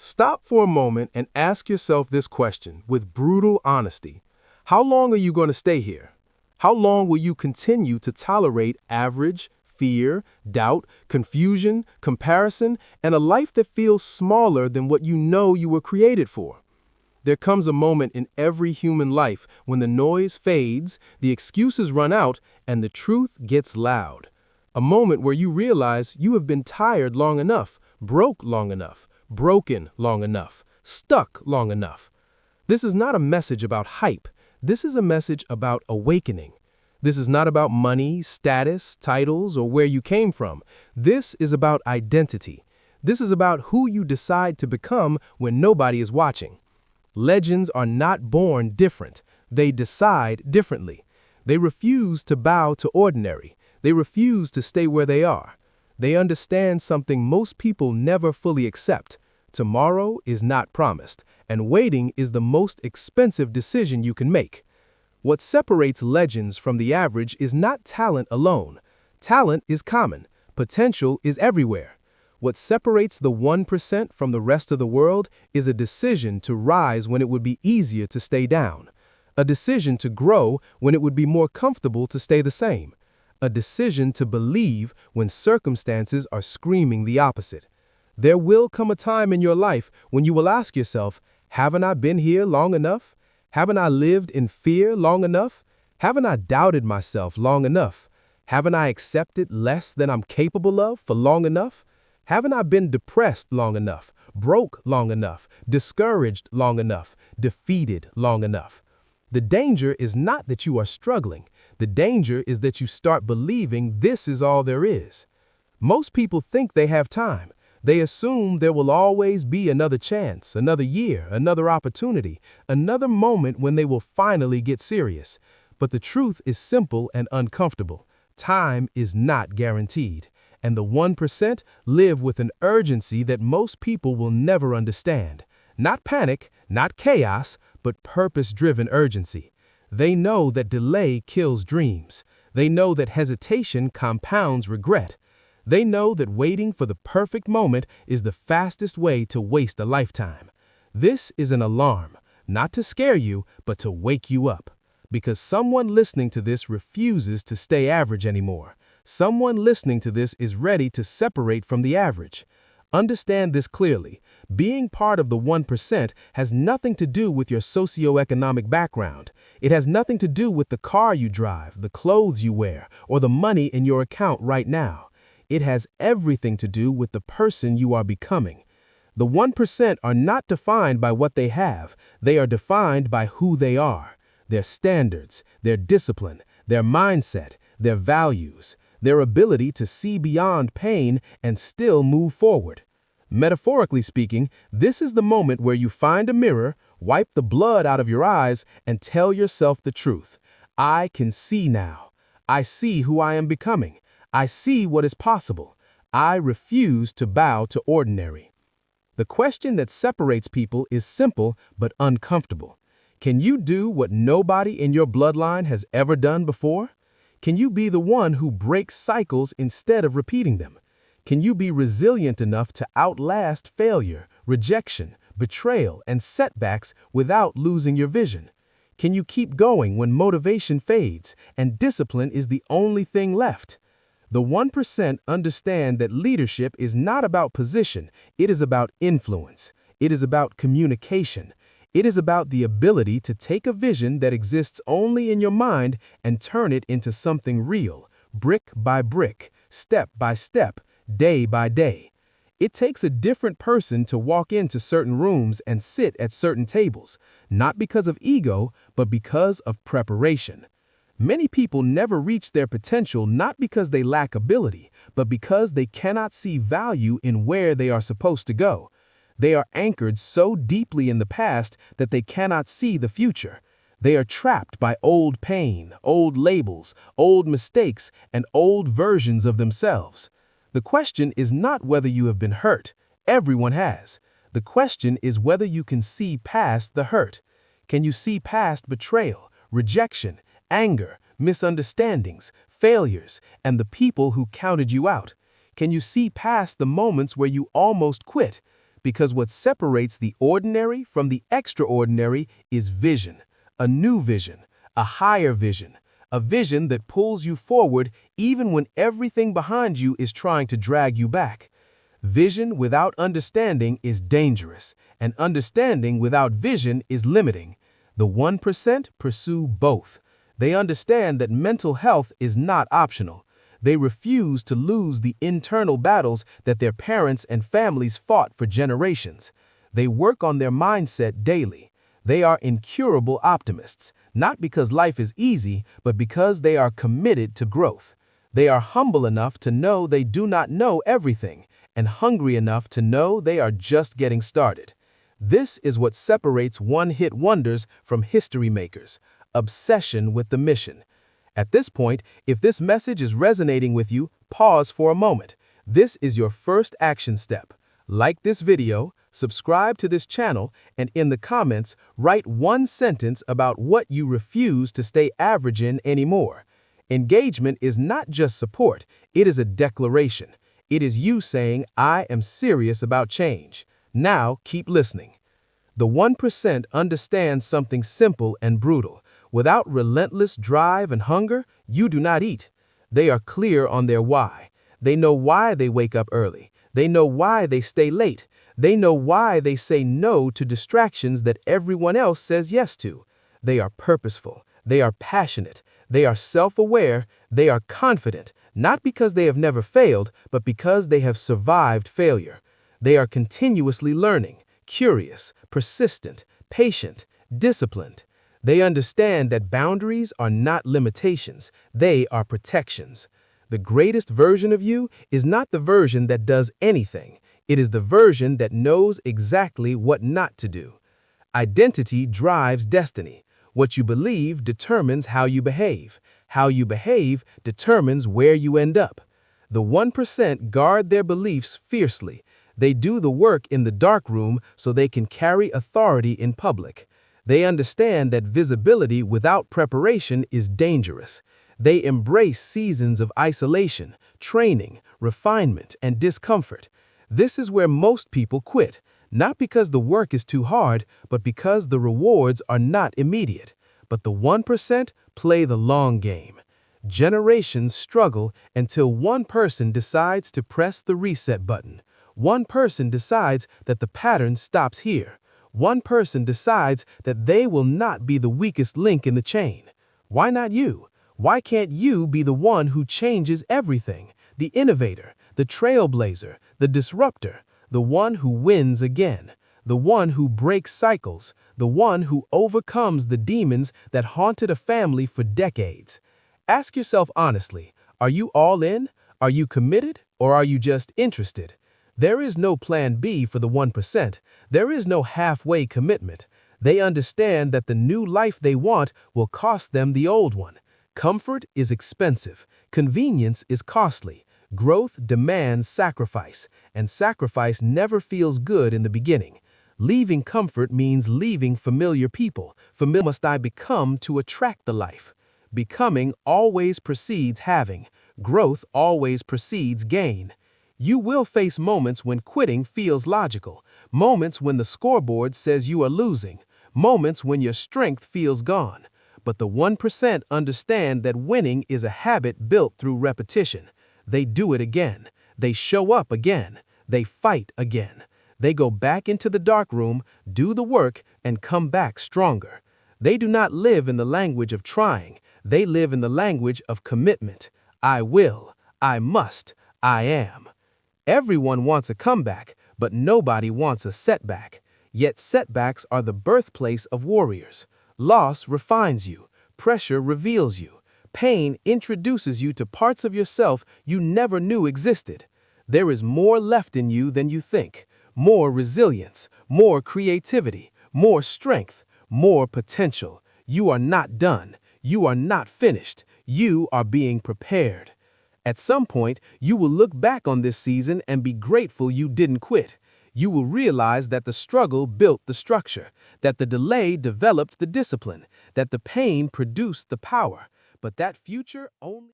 Stop for a moment and ask yourself this question with brutal honesty. How long are you going to stay here? How long will you continue to tolerate average, fear, doubt, confusion, comparison, and a life that feels smaller than what you know you were created for? There comes a moment in every human life when the noise fades, the excuses run out, and the truth gets loud. A moment where you realize you have been tired long enough, broke long enough, broken long enough, stuck long enough. This is not a message about hype. This is a message about awakening. This is not about money, status, titles, or where you came from. This is about identity. This is about who you decide to become when nobody is watching. Legends are not born different. They decide differently. They refuse to bow to ordinary. They refuse to stay where they are. They understand something most people never fully accept. Tomorrow is not promised, and waiting is the most expensive decision you can make. What separates legends from the average is not talent alone. Talent is common. Potential is everywhere. What separates the 1% from the rest of the world is a decision to rise when it would be easier to stay down. A decision to grow when it would be more comfortable to stay the same. A decision to believe when circumstances are screaming the opposite. There will come a time in your life when you will ask yourself, haven't I been here long enough? Haven't I lived in fear long enough? Haven't I doubted myself long enough? Haven't I accepted less than I'm capable of for long enough? Haven't I been depressed long enough, broke long enough, discouraged long enough, defeated long enough? The danger is not that you are struggling. The danger is that you start believing this is all there is. Most people think they have time. They assume there will always be another chance, another year, another opportunity, another moment when they will finally get serious. But the truth is simple and uncomfortable. Time is not guaranteed. And the 1% live with an urgency that most people will never understand. Not panic, not chaos, but purpose-driven urgency. They know that delay kills dreams. They know that hesitation compounds regret. They know that waiting for the perfect moment is the fastest way to waste a lifetime. This is an alarm, not to scare you, but to wake you up. Because someone listening to this refuses to stay average anymore. Someone listening to this is ready to separate from the average. Understand this clearly. Being part of the 1% has nothing to do with your socioeconomic background. It has nothing to do with the car you drive, the clothes you wear, or the money in your account right now. It has everything to do with the person you are becoming. The 1% are not defined by what they have. They are defined by who they are, their standards, their discipline, their mindset, their values, their ability to see beyond pain and still move forward. Metaphorically speaking, this is the moment where you find a mirror, wipe the blood out of your eyes, and tell yourself the truth. I can see now. I see who I am becoming. I see what is possible. I refuse to bow to ordinary. The question that separates people is simple but uncomfortable. Can you do what nobody in your bloodline has ever done before? Can you be the one who breaks cycles instead of repeating them? Can you be resilient enough to outlast failure, rejection, betrayal, and setbacks without losing your vision? Can you keep going when motivation fades and discipline is the only thing left? The 1% understand that leadership is not about position, it is about influence. It is about communication. It is about the ability to take a vision that exists only in your mind and turn it into something real, brick by brick, step by step, day by day. It takes a different person to walk into certain rooms and sit at certain tables, not because of ego, but because of preparation. Many people never reach their potential not because they lack ability, but because they cannot see value in where they are supposed to go. They are anchored so deeply in the past that they cannot see the future. They are trapped by old pain, old labels, old mistakes, and old versions of themselves. The question is not whether you have been hurt. Everyone has. The question is whether you can see past the hurt. Can you see past betrayal, rejection, anger, misunderstandings, failures, and the people who counted you out? Can you see past the moments where you almost quit? Because what separates the ordinary from the extraordinary is vision, a new vision, a higher vision, a vision that pulls you forward even when everything behind you is trying to drag you back. Vision without understanding is dangerous, and understanding without vision is limiting. The 1% pursue both. They understand that mental health is not optional. They refuse to lose the internal battles that their parents and families fought for generations. They work on their mindset daily. They are incurable optimists, not because life is easy, but because they are committed to growth. They are humble enough to know they do not know everything, and hungry enough to know they are just getting started. This is what separates one-hit wonders from history makers: obsession with the mission. At this point, if this message is resonating with you, pause for a moment. This is your first action step. Like this video, subscribe to this channel, and in the comments, write one sentence about what you refuse to stay average in anymore. Engagement is not just support, it is a declaration. It is you saying, "I am serious about change." Now, keep listening. The 1% understands something simple and brutal. Without relentless drive and hunger, you do not eat. They are clear on their why. They know why they wake up early. They know why they stay late. They know why they say no to distractions that everyone else says yes to. They are purposeful. They are passionate. They are self-aware. They are confident, not because they have never failed, but because they have survived failure. They are continuously learning, curious, persistent, patient, disciplined. They understand that boundaries are not limitations, they are protections. The greatest version of you is not the version that does anything. It is the version that knows exactly what not to do. Identity drives destiny. What you believe determines how you behave. How you behave determines where you end up. The 1% guard their beliefs fiercely. They do the work in the dark room so they can carry authority in public. They understand that visibility without preparation is dangerous. They embrace seasons of isolation, training, refinement, and discomfort. This is where most people quit, not because the work is too hard, but because the rewards are not immediate. But the 1% play the long game. Generations struggle until one person decides to press the reset button. One person decides that the pattern stops here. One person decides that they will not be the weakest link in the chain. Why not you? Why can't you be the one who changes everything? The innovator, the trailblazer, the disruptor, the one who wins again, the one who breaks cycles, the one who overcomes the demons that haunted a family for decades. Ask yourself honestly, are you all in? Are you committed? Or are you just interested? There is no plan B for the 1%. There is no halfway commitment. They understand that the new life they want will cost them the old one. Comfort is expensive. Convenience is costly. Growth demands sacrifice, and sacrifice never feels good in the beginning. Leaving comfort means leaving familiar people. Familiar must I become to attract the life. Becoming always precedes having. Growth always precedes gain. You will face moments when quitting feels logical, moments when the scoreboard says you are losing, moments when your strength feels gone. But the 1% understand that winning is a habit built through repetition. They do it again. They show up again. They fight again. They go back into the dark room, do the work, and come back stronger. They do not live in the language of trying. They live in the language of commitment. I will. I must. I am. Everyone wants a comeback, but nobody wants a setback. Yet setbacks are the birthplace of warriors. Loss refines you. Pressure reveals you. Pain introduces you to parts of yourself you never knew existed. There is more left in you than you think. More resilience, more creativity, more strength, more potential. You are not done. You are not finished. You are being prepared. At some point, you will look back on this season and be grateful you didn't quit. You will realize that the struggle built the structure, that the delay developed the discipline, that the pain produced the power, but that future only